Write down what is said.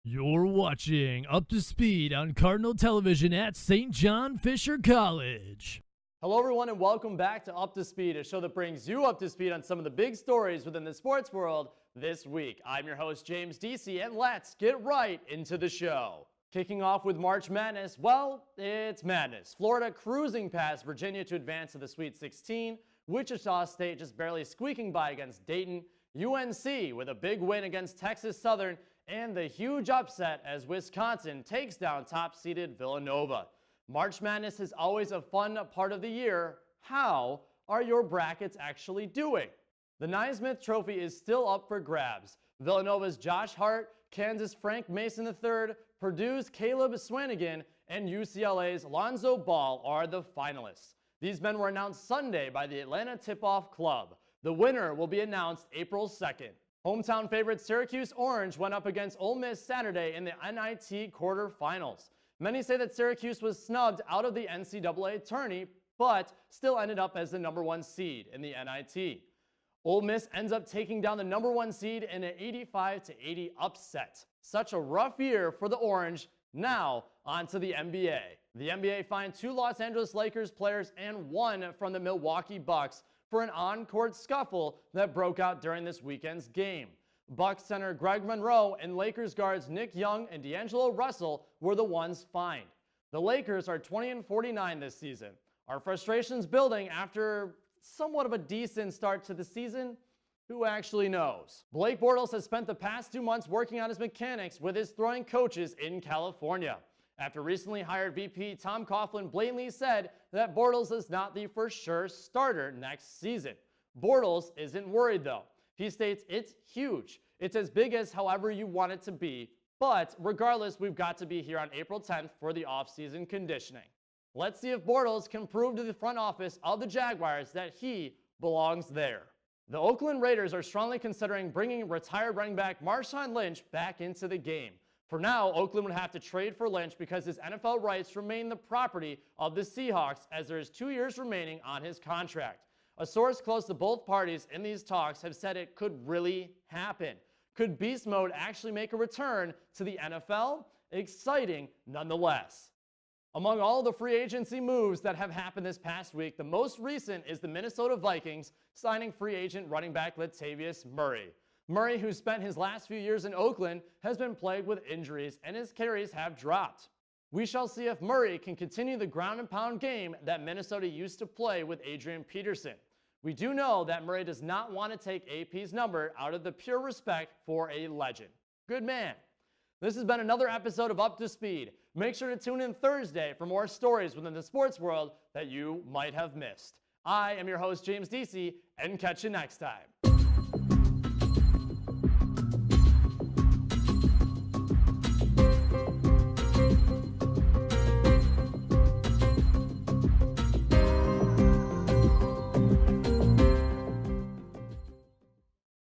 You're watching Up to Speed on Cardinal Television at St. John Fisher College. Hello, everyone, and welcome back to Up to Speed, a show that brings you up to speed on some of the big stories within the sports world this week. I'm your host, James DC, and let's get right into the show. Kicking off with March Madness, well, it's madness. Florida cruising past Virginia to advance to the Sweet 16, Wichita State just barely squeaking by against Dayton, UNC with a big win against Texas Southern, and the huge upset as Wisconsin takes down top-seeded Villanova. March Madness is always a fun part of the year. How are your brackets actually doing? The Naismith Trophy is still up for grabs. Villanova's Josh Hart, Kansas' Frank Mason III, Purdue's Caleb Swanigan, and UCLA's Lonzo Ball are the finalists. These men were announced Sunday by the Atlanta Tip-Off Club. The winner will be announced April 2nd. Hometown favorite Syracuse Orange went up against Ole Miss Saturday in the NIT quarterfinals. Many say that Syracuse was snubbed out of the NCAA tourney, but still ended up as the #1 seed in the NIT. Ole Miss ends up taking down the #1 seed in an 85-80 upset. Such a rough year for the Orange. Now, on to the NBA. The NBA fined 2 Los Angeles Lakers players and 1 from the Milwaukee Bucks for an on-court scuffle that broke out during this weekend's game. Bucks center Greg Monroe and Lakers guards Nick Young and D'Angelo Russell were the ones fined. The Lakers are 20-49 this season. Are frustrations building after somewhat of a decent start to the season? Who actually knows? Blake Bortles has spent the past 2 months working on his mechanics with his throwing coaches in California. After recently hired VP Tom Coughlin blatantly said that Bortles is not the for sure starter next season. Bortles isn't worried though. He states it's huge. It's as big as however you want it to be, but regardless, we've got to be here on April 10th for the offseason conditioning. Let's see if Bortles can prove to the front office of the Jaguars that he belongs there. The Oakland Raiders are strongly considering bringing retired running back Marshawn Lynch back into the game. For now, Oakland would have to trade for Lynch because his NFL rights remain the property of the Seahawks as there is 2 years remaining on his contract. A source close to both parties in these talks have said it could really happen. Could Beast Mode actually make a return to the NFL? Exciting nonetheless. Among all the free agency moves that have happened this past week, the most recent is the Minnesota Vikings signing free agent running back Latavius Murray. Murray, who spent his last few years in Oakland, has been plagued with injuries and his carries have dropped. We shall see if Murray can continue the ground and pound game that Minnesota used to play with Adrian Peterson. We do know that Murray does not want to take AP's number out of the pure respect for a legend. Good man. This has been another episode of Up to Speed. Make sure to tune in Thursday for more stories within the sports world that you might have missed. I am your host, James DC, and catch you next time.